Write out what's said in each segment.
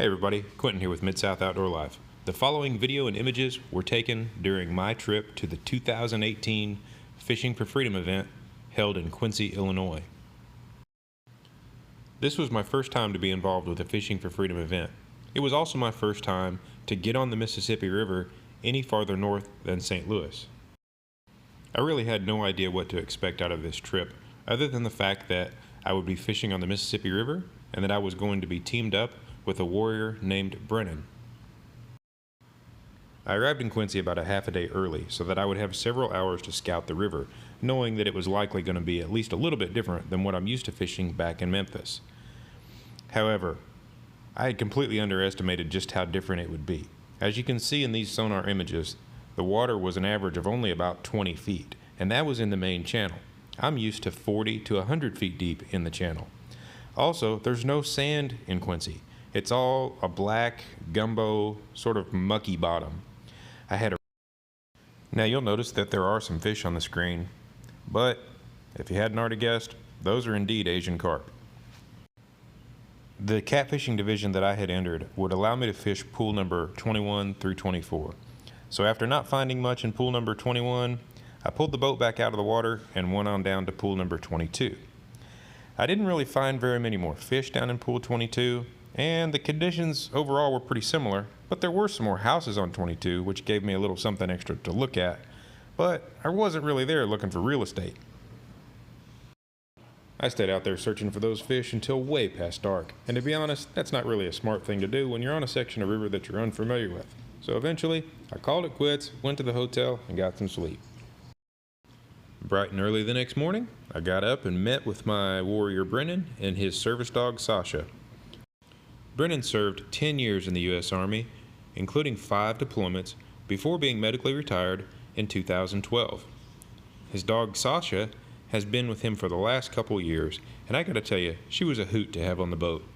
Hey everybody, Quentin here with Mid-South Outdoor Life. The following video and images were taken during my trip to the 2018 Fishing for Freedom event held in Quincy, Illinois. This was my first time to be involved with a Fishing for Freedom event. It was also my first time to get on the Mississippi River any farther north than St. Louis. I really had no idea what to expect out of this trip, other than the fact that I would be fishing on the Mississippi River and that I was going to be teamed up with a warrior named Brennan. I arrived in Quincy about a half a day early so that I would have several hours to scout the river, knowing that it was likely going to be at least a little bit different than what I'm used to fishing back in Memphis. However, I had completely underestimated just how different it would be. As you can see in these sonar images, the water was an average of only about 20 feet, and that was in the main channel. I'm used to 40 to 100 feet deep in the channel. Also, there's no sand in Quincy. It's all a black, gumbo, sort of mucky bottom. Now you'll notice that there are some fish on the screen, but if you hadn't already guessed, those are indeed Asian carp. The catfishing division that I had entered would allow me to fish pool number 21 through 24. So after not finding much in pool number 21, I pulled the boat back out of the water and went on down to pool number 22. I didn't really find very many more fish down in pool 22, and the conditions overall were pretty similar, but there were some more houses on 22, which gave me a little something extra to look at, but I wasn't really there looking for real estate. I stayed out there searching for those fish until way past dark, and to be honest, that's not really a smart thing to do when you're on a section of river that you're unfamiliar with. So eventually, I called it quits, went to the hotel, and got some sleep. Bright and early the next morning, I got up and met with my warrior Brennan and his service dog Sasha. Brennan served 10 years in the U.S. Army, including 5 deployments, before being medically retired in 2012. His dog Sasha has been with him for the last couple years, and I gotta tell you, she was a hoot to have on the boat.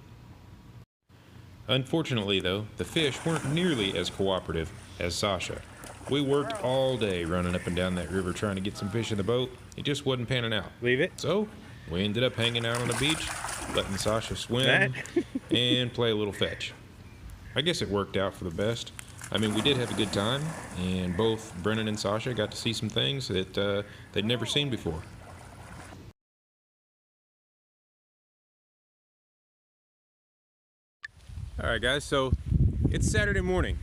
Unfortunately though, the fish weren't nearly as cooperative as Sasha. We worked all day running up and down that river trying to get some fish in the boat. It just wasn't panning out. Leave it. So we ended up hanging out on the beach, letting Sasha swim and play a little fetch. I guess it worked out for the best. I mean, we did have a good time, and both Brennan and Sasha got to see some things that they'd never seen before. Alright guys, so it's Saturday morning,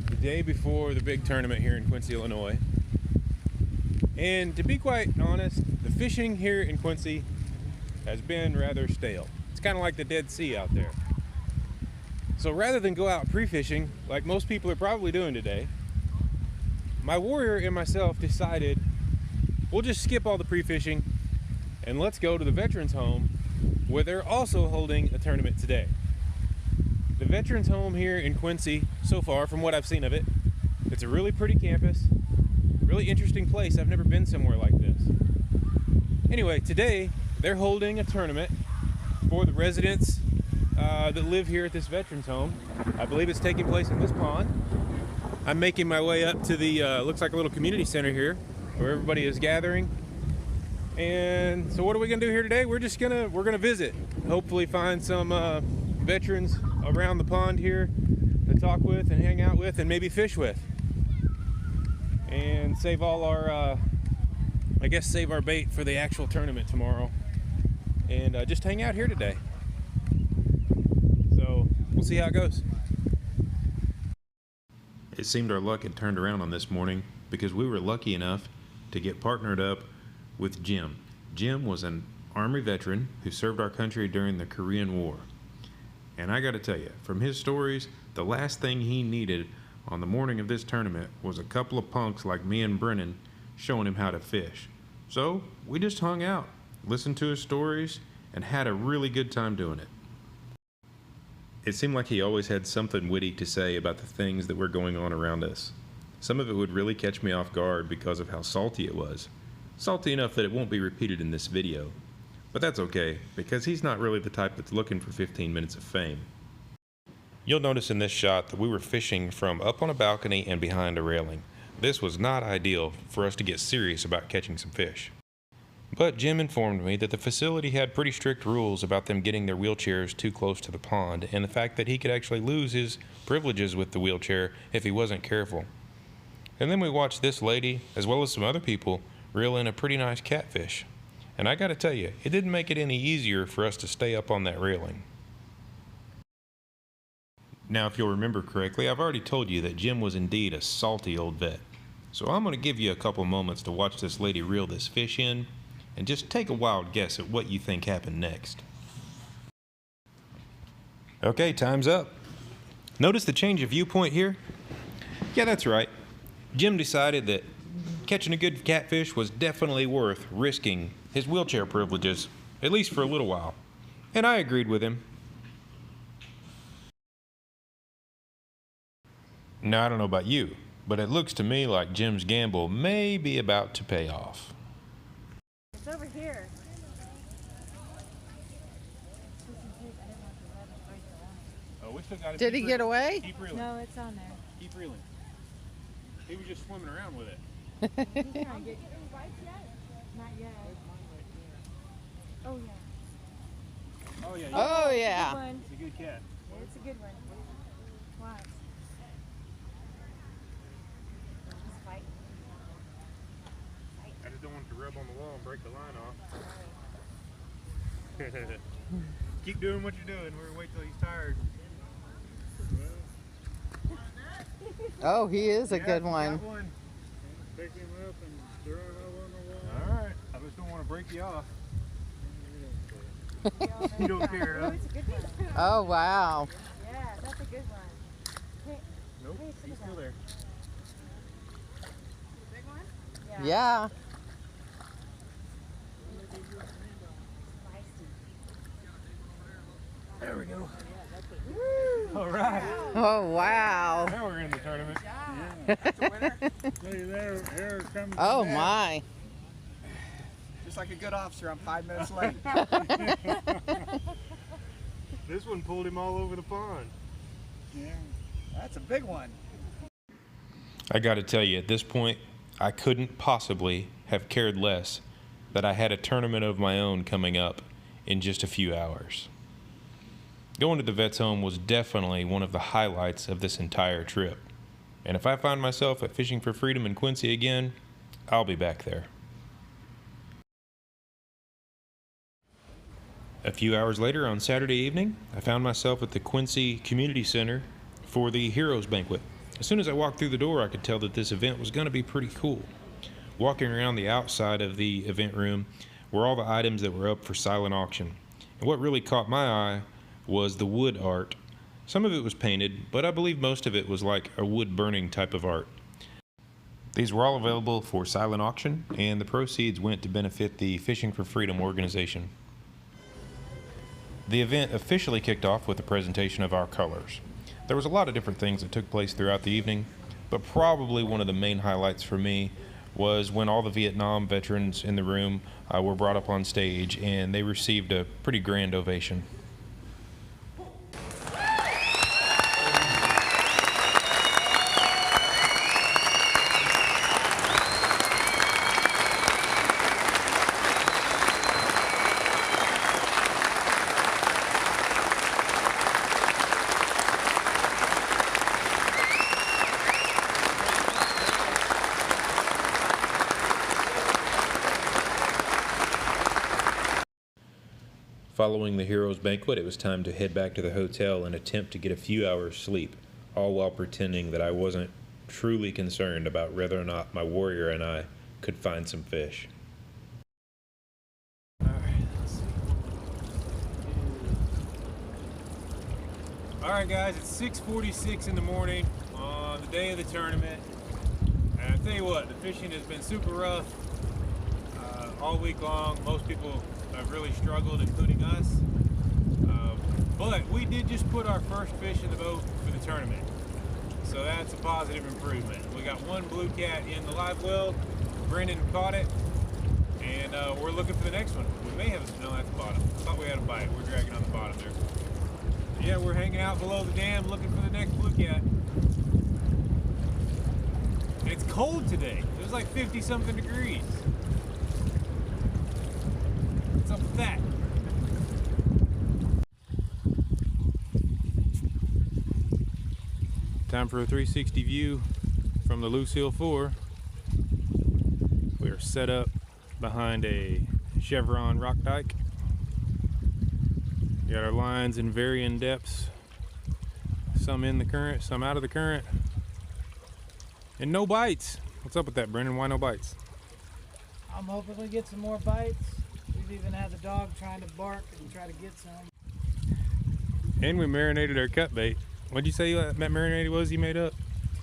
the day before the big tournament here in Quincy, Illinois. And to be quite honest, the fishing here in Quincy has been rather stale. It's kind of like the Dead Sea out there. So rather than go out pre-fishing, like most people are probably doing today, my warrior and myself decided we'll just skip all the pre-fishing and let's go to the Veterans Home, where they're also holding a tournament today. The Veterans Home here in Quincy, so far from what I've seen of it, it's a really pretty campus, really interesting place. I've never been somewhere like this. Anyway, today they're holding a tournament for the residents that live here at this Veterans Home. I believe it's taking place in this pond. I'm making my way up to the, looks like a little community center here where everybody is gathering. And so what are we gonna do here today? We're gonna visit, hopefully find some veterans around the pond here to talk with and hang out with and maybe fish with. And save all our, I guess save our bait for the actual tournament tomorrow. And just hang out here today. So we'll see how it goes. It seemed our luck had turned around on this morning because we were lucky enough to get partnered up with Jim. Jim was an Army veteran who served our country during the Korean War. And I gotta tell you, from his stories, the last thing he needed on the morning of this tournament was a couple of punks like me and Brennan showing him how to fish. So we just hung out, listened to his stories, and had a really good time doing it. It seemed like he always had something witty to say about the things that were going on around us. Some of it would really catch me off guard because of how salty it was. Salty enough that it won't be repeated in this video. But that's okay, because he's not really the type that's looking for 15 minutes of fame. You'll notice in this shot that we were fishing from up on a balcony and behind a railing. This was not ideal for us to get serious about catching some fish. But Jim informed me that the facility had pretty strict rules about them getting their wheelchairs too close to the pond, and the fact that he could actually lose his privileges with the wheelchair if he wasn't careful. And then we watched this lady, as well as some other people, reel in a pretty nice catfish. And I gotta tell you, it didn't make it any easier for us to stay up on that railing. Now, if you'll remember correctly, I've already told you that Jim was indeed a salty old vet. So I'm going to give you a couple moments to watch this lady reel this fish in, and just take a wild guess at what you think happened next. Okay, time's up. Notice the change of viewpoint here? Yeah, that's right. Jim decided that catching a good catfish was definitely worth risking his wheelchair privileges, at least for a little while. And I agreed with him. Now, I don't know about you, but it looks to me like Jim's gamble may be about to pay off. It's over here. Oh, we still got it. Did he get away? Keep reeling. No, it's on there. Keep reeling. He was just swimming around with it. He's trying to get any bites yet? Not yet. Oh yeah. Oh, yeah. Oh, Good yeah. one. It's a good cat. Yeah, it's a good one. Watch. He's fighting. I just don't want it to rub on the wall and break the line off. Keep doing what you're doing. We're gonna wait till he's tired. Oh, he is a good one. Pick him up and throw him over on the wall. All right. I just don't want to break you off. You don't care, Oh, huh? it's a good one. Oh, wow. Yeah, that's a good one. Hey, Nope. hey, He's still there. big one? Yeah. There we go. All right. Oh, wow. Now we're in the tournament. That's a winner. See there, here it comes. Oh, back. my. Just like a good officer, I'm 5 minutes late. This one pulled him all over the pond. Yeah. That's a big one. I got to tell you, at this point, I couldn't possibly have cared less that I had a tournament of my own coming up in just a few hours. Going to the vet's home was definitely one of the highlights of this entire trip. And if I find myself at Fishing for Freedom in Quincy again, I'll be back there. A few hours later on Saturday evening, I found myself at the Quincy Community Center for the Heroes Banquet. As soon as I walked through the door, I could tell that this event was going to be pretty cool. Walking around the outside of the event room were all the items that were up for silent auction. And what really caught my eye was the wood art. Some of it was painted, but I believe most of it was like a wood burning type of art. These were all available for silent auction, and the proceeds went to benefit the Fishing for Freedom organization. The event officially kicked off with a presentation of our colors. There was a lot of different things that took place throughout the evening, but probably one of the main highlights for me was when all the Vietnam veterans in the room were brought up on stage, and they received a pretty grand ovation. Following the Heroes Banquet, it was time to head back to the hotel and attempt to get a few hours sleep, all while pretending that I wasn't truly concerned about whether or not my warrior and I could find some fish. Alright guys, it's 6:46 in the morning on the day of the tournament, and I tell you what, the fishing has been super rough all week long. Most people have really struggled, including us, but we did just put our first fish in the boat for the tournament, so that's a positive improvement. We got one blue cat in the live well. Brendan caught it, and we're looking for the next one. We may have no, at the bottom. I thought we had a bite. We're dragging on the bottom there. Yeah, we're hanging out below the dam looking for the next blue cat. And it's cold today. It was like 50-something degrees. What's up with that? Time for a 360 view from the Lucille 4. We are set up behind a chevron rock dike. We got our lines in varying depths, some in the current, some out of the current, and no bites. What's up with that, Brendan? Why no bites? I'm hoping we get some more bites. We've even had the dog trying to bark and try to get some. And we marinated our cut bait. What'd you say that marinated was you made up?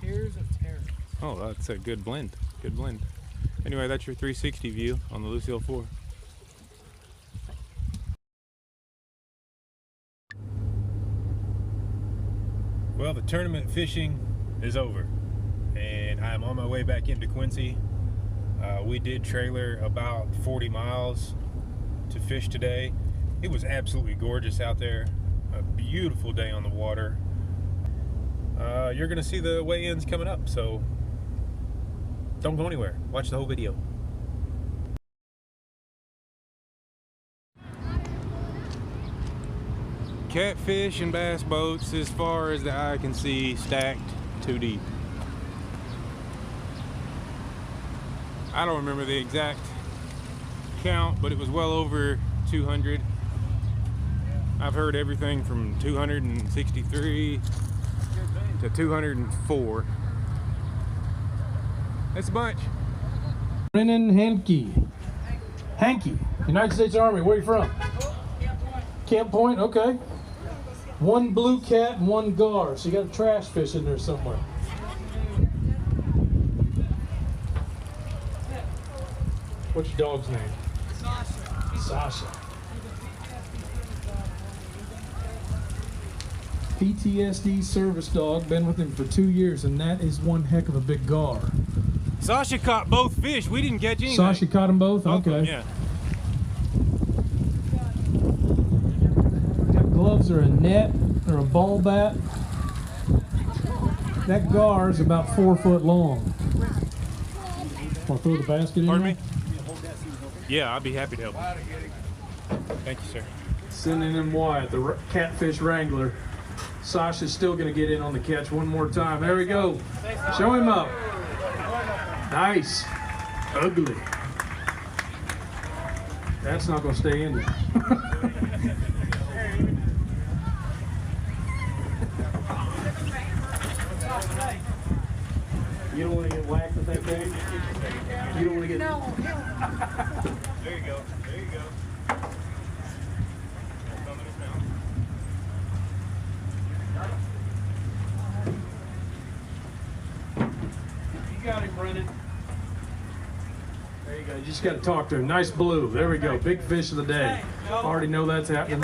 Tears of terror. Oh, that's a good blend. Good blend. Anyway, that's your 360 view on the Lucille 4. Well, the tournament fishing is over, and I'm on my way back into Quincy. We did trailer about 40 miles to fish today. It was absolutely gorgeous out there. A beautiful day on the water. You're gonna see the weigh-ins coming up, so don't go anywhere. Watch the whole video. Catfish and bass boats as far as the eye can see, stacked too deep. I don't remember the exact count, but it was well over 200. I've heard everything from 263 to 204. That's a bunch. Brennan Hankey. Hankey, United States Army. Where are you from? Camp Point, okay. One blue cat and one gar. So you got a trash fish in there somewhere. What's your dog's name? Sasha. Sasha. PTSD service dog. Been with him for 2 years, and that is one heck of a big gar. Sasha caught both fish. We didn't catch anything. Sasha caught them both? Both okay. of them, yeah. Got gloves or a net or a ball bat. That gar is about 4 foot long. Want to throw the basket in? Pardon there? me? Yeah, I'd be happy to help. Thank you, sir. Sending in Wyatt, the catfish wrangler. Sasha's still going to get in on the catch one more time. There we go. Show him up. Nice. Ugly. That's not going to stay in there. You don't want to get whacked with that thing? You don't want to get... No. There you go. There you go. You got him, Brennan. There you go. You just got to talk to him. Nice blue. There we go. Big fish of the day. Already know that's happening.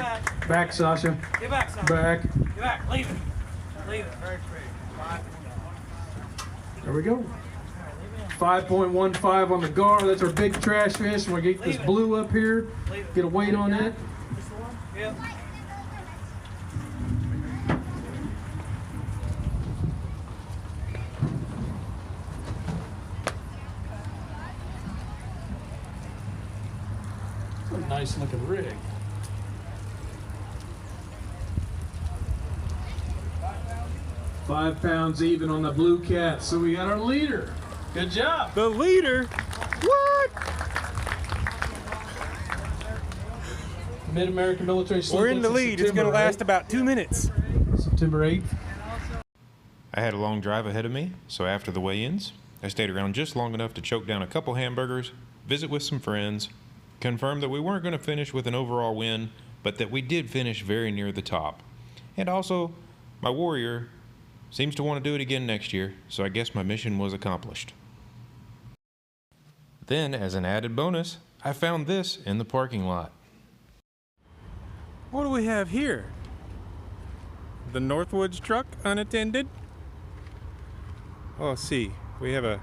Back, Sasha. Get back, son. Back. Get back. Leave it. Leave it. There we go. 5.15 on the gar. That's our big trash fish. We'll get this blue up here. Get a weight on that. Yep. What a nice looking rig. £5 even on the blue cat. So we got our leader. Good job. The leader? What? Mid-American Military Slip. We're in the lead. It's going to last about 2 minutes. September 8th. I had a long drive ahead of me, so after the weigh-ins, I stayed around just long enough to choke down a couple hamburgers, visit with some friends, confirm that we weren't going to finish with an overall win, but that we did finish very near the top. And also, my warrior seems to want to do it again next year, so I guess my mission was accomplished. Then, as an added bonus, I found this in the parking lot. What do we have here? The Northwoods truck unattended? Oh, let's see. We have a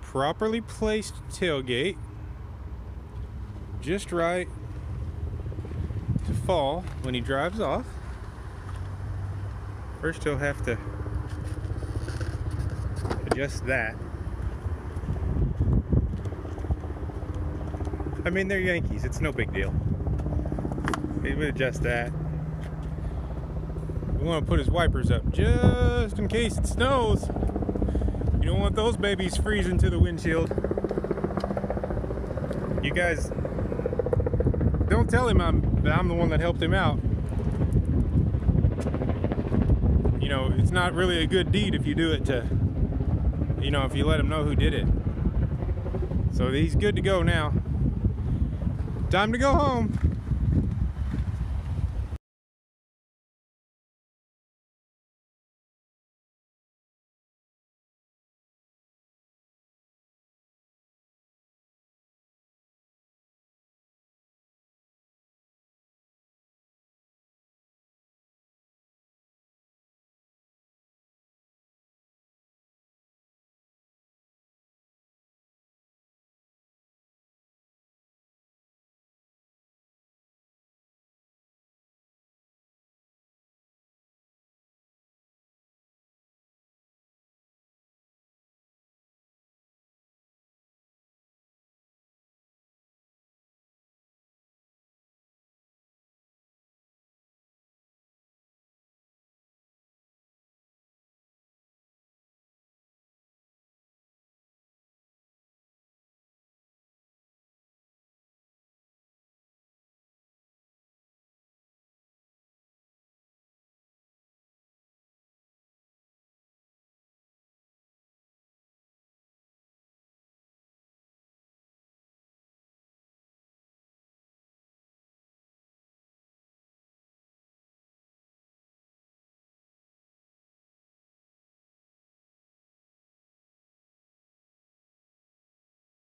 properly placed tailgate, just right to fall when he drives off. First he'll have to adjust that. I mean, they're Yankees, it's no big deal. Maybe adjust that. We want to put his wipers up just in case it snows. You don't want those babies freezing to the windshield. You guys, don't tell him that I'm the one that helped him out. You know, it's not really a good deed if you do it to, you know, if you let him know who did it. So he's good to go now. Time to go home.